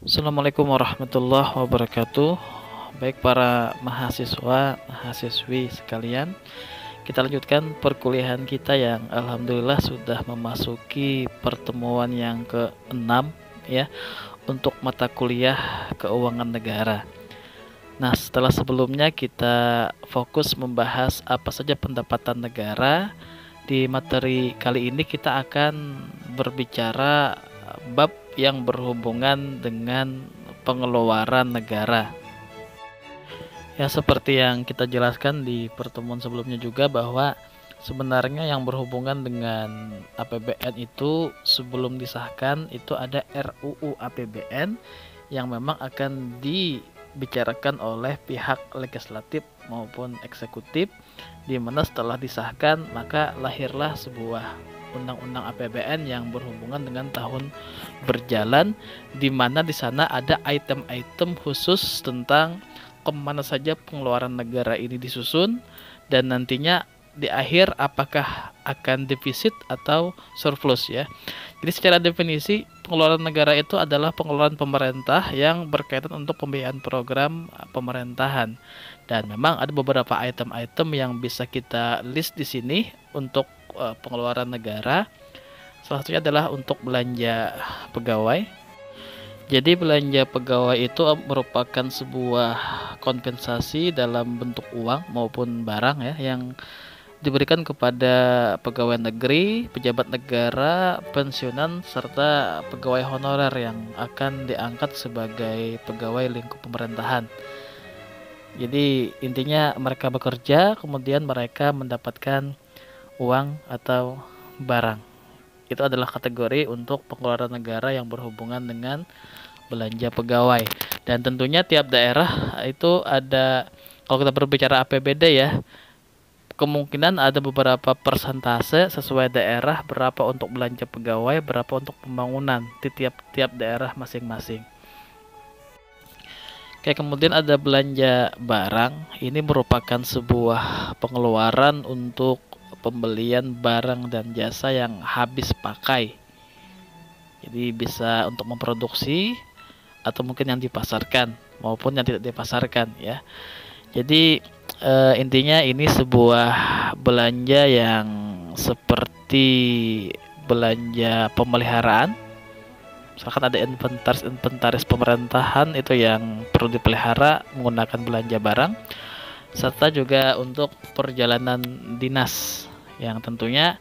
Assalamualaikum warahmatullahi wabarakatuh. Baik para mahasiswa, mahasiswi sekalian, kita lanjutkan perkuliahan kita yang alhamdulillah sudah memasuki pertemuan yang ke-6 ya untuk mata kuliah keuangan negara. Nah, setelah sebelumnya kita fokus membahas apa saja pendapatan negara, di materi kali ini kita akan berbicara bab yang berhubungan dengan pengeluaran negara. Ya, seperti yang kita jelaskan di pertemuan sebelumnya juga bahwa sebenarnya yang berhubungan dengan APBN itu sebelum disahkan itu ada RUU APBN yang memang akan dibicarakan oleh pihak legislatif maupun eksekutif, di mana setelah disahkan maka lahirlah sebuah undang-undang APBN yang berhubungan dengan tahun berjalan, di mana di sana ada item-item khusus tentang kemana saja pengeluaran negara ini disusun, dan nantinya di akhir apakah akan defisit atau surplus ya. Jadi secara definisi pengeluaran negara itu adalah pengeluaran pemerintah yang berkaitan untuk pembiayaan program pemerintahan. Dan memang ada beberapa item-item yang bisa kita list di sini untuk pengeluaran negara. Salah satunya adalah untuk belanja pegawai. Jadi belanja pegawai itu merupakan sebuah kompensasi dalam bentuk uang maupun barang ya yang diberikan kepada pegawai negeri, pejabat negara, pensiunan, serta pegawai honorer yang akan diangkat sebagai pegawai lingkup pemerintahan. Jadi intinya mereka bekerja, kemudian mereka mendapatkan uang atau barang. Itu adalah kategori untuk pengeluaran negara yang berhubungan dengan belanja pegawai. Dan tentunya tiap daerah itu ada, kalau kita berbicara APBD ya, kemungkinan ada beberapa persentase sesuai daerah, berapa untuk belanja pegawai, berapa untuk pembangunan di tiap-tiap daerah masing-masing. Oke, kemudian ada belanja barang. Ini merupakan sebuah pengeluaran untuk pembelian barang dan jasa yang habis pakai. Jadi bisa untuk memproduksi atau mungkin yang dipasarkan maupun yang tidak dipasarkan ya. Jadi intinya ini sebuah belanja yang seperti belanja pemeliharaan. Misalkan ada inventaris pemerintahan itu yang perlu dipelihara menggunakan belanja barang, serta juga untuk perjalanan dinas yang tentunya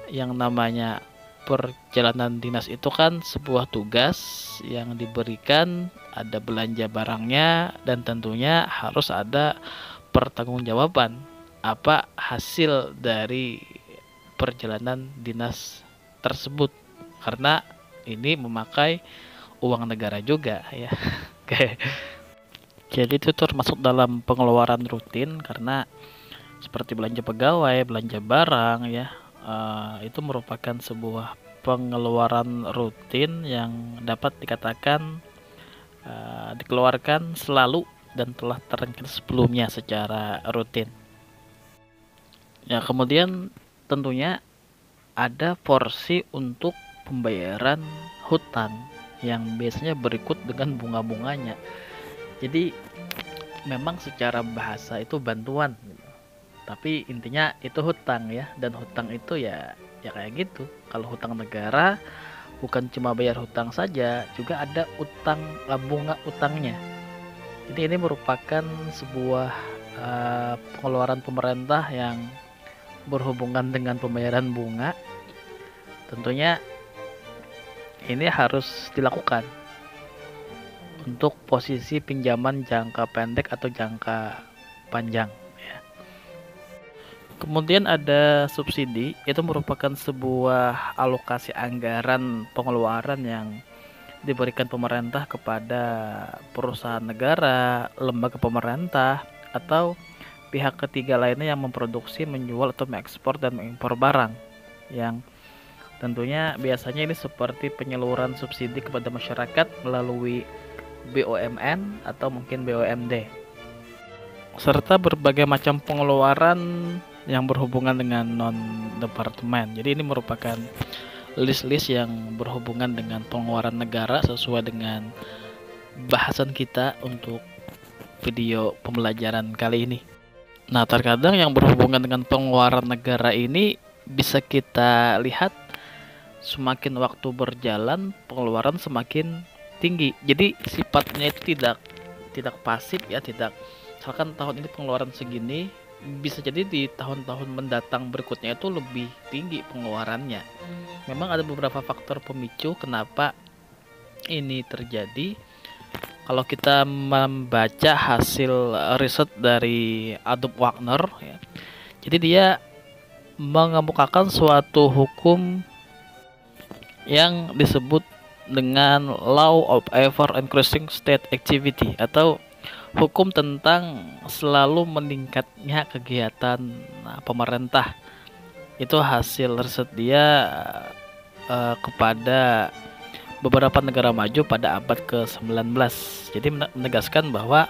yang namanya perjalanan dinas itu kan sebuah tugas yang diberikan, ada belanja barangnya, dan tentunya harus ada pertanggungjawaban apa hasil dari perjalanan dinas tersebut, karena ini memakai uang negara juga ya. Oke. Jadi itu termasuk dalam pengeluaran rutin karena seperti belanja pegawai, belanja barang ya, itu merupakan sebuah pengeluaran rutin yang dapat dikatakan dikeluarkan selalu dan telah terencana sebelumnya secara rutin. Ya, kemudian tentunya ada porsi untuk pembayaran hutang yang biasanya berikut dengan bunga-bunganya. Jadi memang secara bahasa itu bantuan, tapi intinya itu hutang ya, dan hutang itu ya kayak gitu. Kalau hutang negara bukan cuma bayar hutang saja, juga ada utang, bunga utangnya. Jadi ini merupakan sebuah pengeluaran pemerintah yang berhubungan dengan pembayaran bunga. Tentunya ini harus dilakukan untuk posisi pinjaman jangka pendek atau jangka panjang ya. Kemudian ada subsidi, itu merupakan sebuah alokasi anggaran pengeluaran yang diberikan pemerintah kepada perusahaan negara, lembaga pemerintah, atau pihak ketiga lainnya yang memproduksi, menjual atau mengekspor dan mengimpor barang, yang tentunya biasanya ini seperti penyaluran subsidi kepada masyarakat melalui BUMN atau mungkin BUMD, serta berbagai macam pengeluaran yang berhubungan dengan non-departemen. Jadi ini merupakan list-list yang berhubungan dengan pengeluaran negara sesuai dengan bahasan kita untuk video pembelajaran kali ini. Nah, terkadang yang berhubungan dengan pengeluaran negara ini bisa kita lihat semakin waktu berjalan pengeluaran semakin tinggi. Jadi sifatnya itu tidak pasif ya, tidak misalkan tahun ini pengeluaran segini, bisa jadi di tahun-tahun mendatang berikutnya itu lebih tinggi pengeluarannya. Memang ada beberapa faktor pemicu kenapa ini terjadi. Kalau kita membaca hasil riset dari Adam Wagner ya, jadi dia mengemukakan suatu hukum yang disebut dengan Law of Ever Increasing State Activity, atau hukum tentang selalu meningkatnya kegiatan pemerintah. Itu hasil riset dia kepada beberapa negara maju pada abad ke-19. Jadi menegaskan bahwa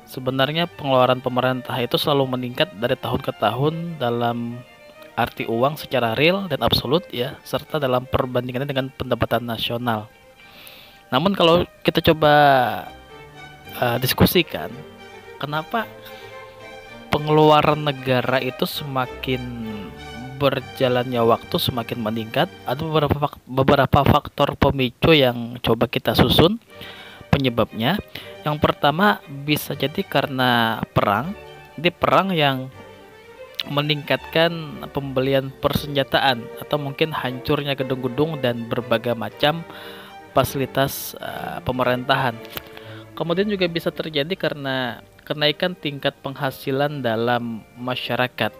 sebenarnya pengeluaran pemerintah itu selalu meningkat dari tahun ke tahun dalam arti uang secara real dan absolut ya, serta dalam perbandingannya dengan pendapatan nasional. Namun kalau kita coba diskusikan kenapa pengeluaran negara itu semakin berjalannya waktu semakin meningkat, ada beberapa faktor pemicu yang coba kita susun penyebabnya. Yang pertama bisa jadi karena perang. Jadi perang yang meningkatkan pembelian persenjataan atau mungkin hancurnya gedung-gedung dan berbagai macam fasilitas pemerintahan. Kemudian juga bisa terjadi karena kenaikan tingkat penghasilan dalam masyarakat.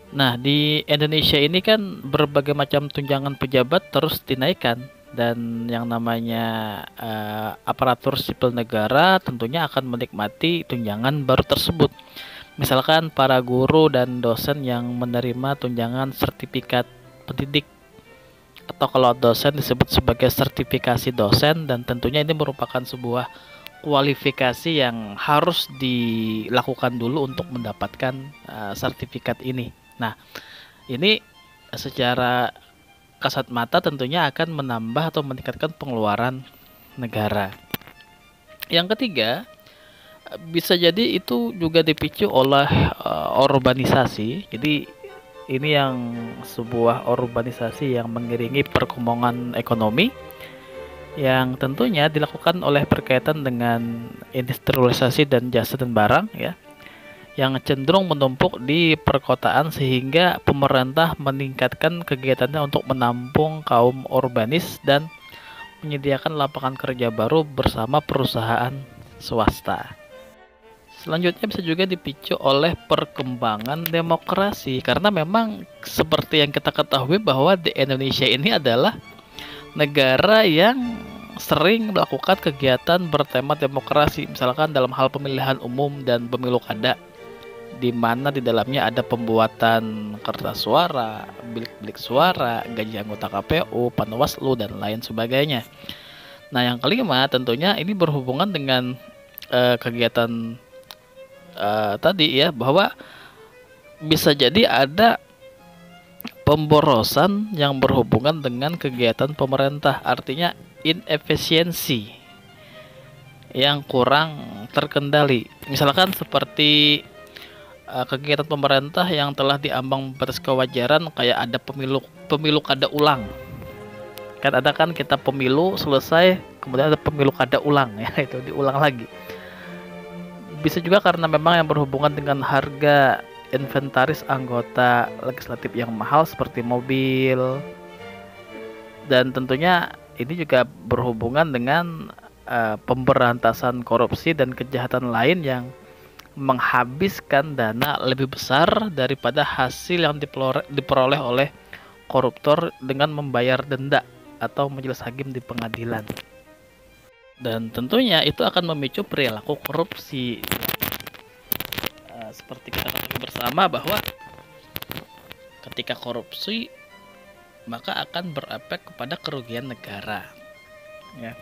Nah, di Indonesia ini kan berbagai macam tunjangan pejabat terus dinaikkan, dan yang namanya aparatur sipil negara tentunya akan menikmati tunjangan baru tersebut. Misalkan para guru dan dosen yang menerima tunjangan sertifikat pendidik, atau kalau dosen disebut sebagai sertifikasi dosen, dan tentunya ini merupakan sebuah kualifikasi yang harus dilakukan dulu untuk mendapatkan sertifikat ini. Nah, ini secara kasat mata tentunya akan menambah atau meningkatkan pengeluaran negara. Yang ketiga, bisa jadi itu juga dipicu oleh urbanisasi. Jadi ini yang sebuah urbanisasi yang mengiringi perkembangan ekonomi yang tentunya dilakukan oleh berkaitan dengan industrialisasi dan jasa dan barang ya, yang cenderung menumpuk di perkotaan sehingga pemerintah meningkatkan kegiatannya untuk menampung kaum urbanis dan menyediakan lapangan kerja baru bersama perusahaan swasta. Selanjutnya bisa juga dipicu oleh perkembangan demokrasi, karena memang seperti yang kita ketahui bahwa di Indonesia ini adalah negara yang sering melakukan kegiatan bertema demokrasi, misalkan dalam hal pemilihan umum dan pemilu kada, di mana di dalamnya ada pembuatan kertas suara, bilik-bilik suara, gaji anggota KPU, Panwaslu, dan lain sebagainya. Nah, yang kelima tentunya ini berhubungan dengan kegiatan tadi ya, bahwa bisa jadi ada pemborosan yang berhubungan dengan kegiatan pemerintah, artinya inefisiensi yang kurang terkendali. Misalkan seperti kegiatan pemerintah yang telah diambang batas kewajaran, kayak ada pemilu kada ulang. Kan ada kan kita pemilu selesai, kemudian ada pemilu kada ulang ya, itu diulang lagi. Bisa juga karena memang yang berhubungan dengan harga inventaris anggota legislatif yang mahal seperti mobil, dan tentunya ini juga berhubungan dengan pemberantasan korupsi dan kejahatan lain yang menghabiskan dana lebih besar daripada hasil yang diperoleh oleh koruptor dengan membayar denda atau majelis hakim di pengadilan. Dan tentunya itu akan memicu perilaku korupsi. Seperti kita ketahui bersama bahwa ketika korupsi maka akan berefek kepada kerugian negara ya.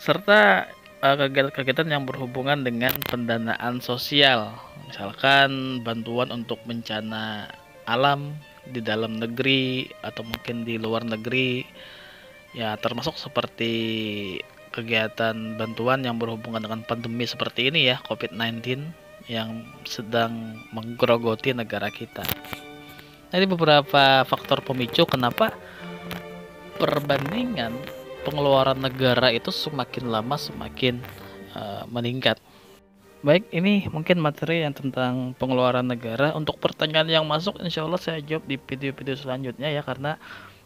Serta kegiatan-kegiatan yang berhubungan dengan pendanaan sosial, misalkan bantuan untuk bencana alam, di dalam negeri atau mungkin di luar negeri, ya termasuk seperti kegiatan bantuan yang berhubungan dengan pandemi seperti ini ya, COVID-19 yang sedang menggerogoti negara kita. Nah, ini beberapa faktor pemicu kenapa perbandingan pengeluaran negara itu semakin lama semakin meningkat. Baik, ini mungkin materi yang tentang pengeluaran negara. Untuk pertanyaan yang masuk, insya Allah saya jawab di video-video selanjutnya ya, karena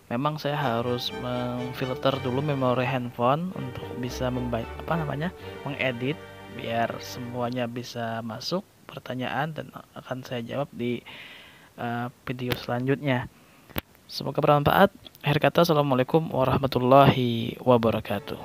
memang saya harus memfilter dulu memori handphone untuk bisa mengedit biar semuanya bisa masuk pertanyaan, dan akan saya jawab di video selanjutnya. Semoga bermanfaat. Akhir kata, assalamualaikum warahmatullahi wabarakatuh.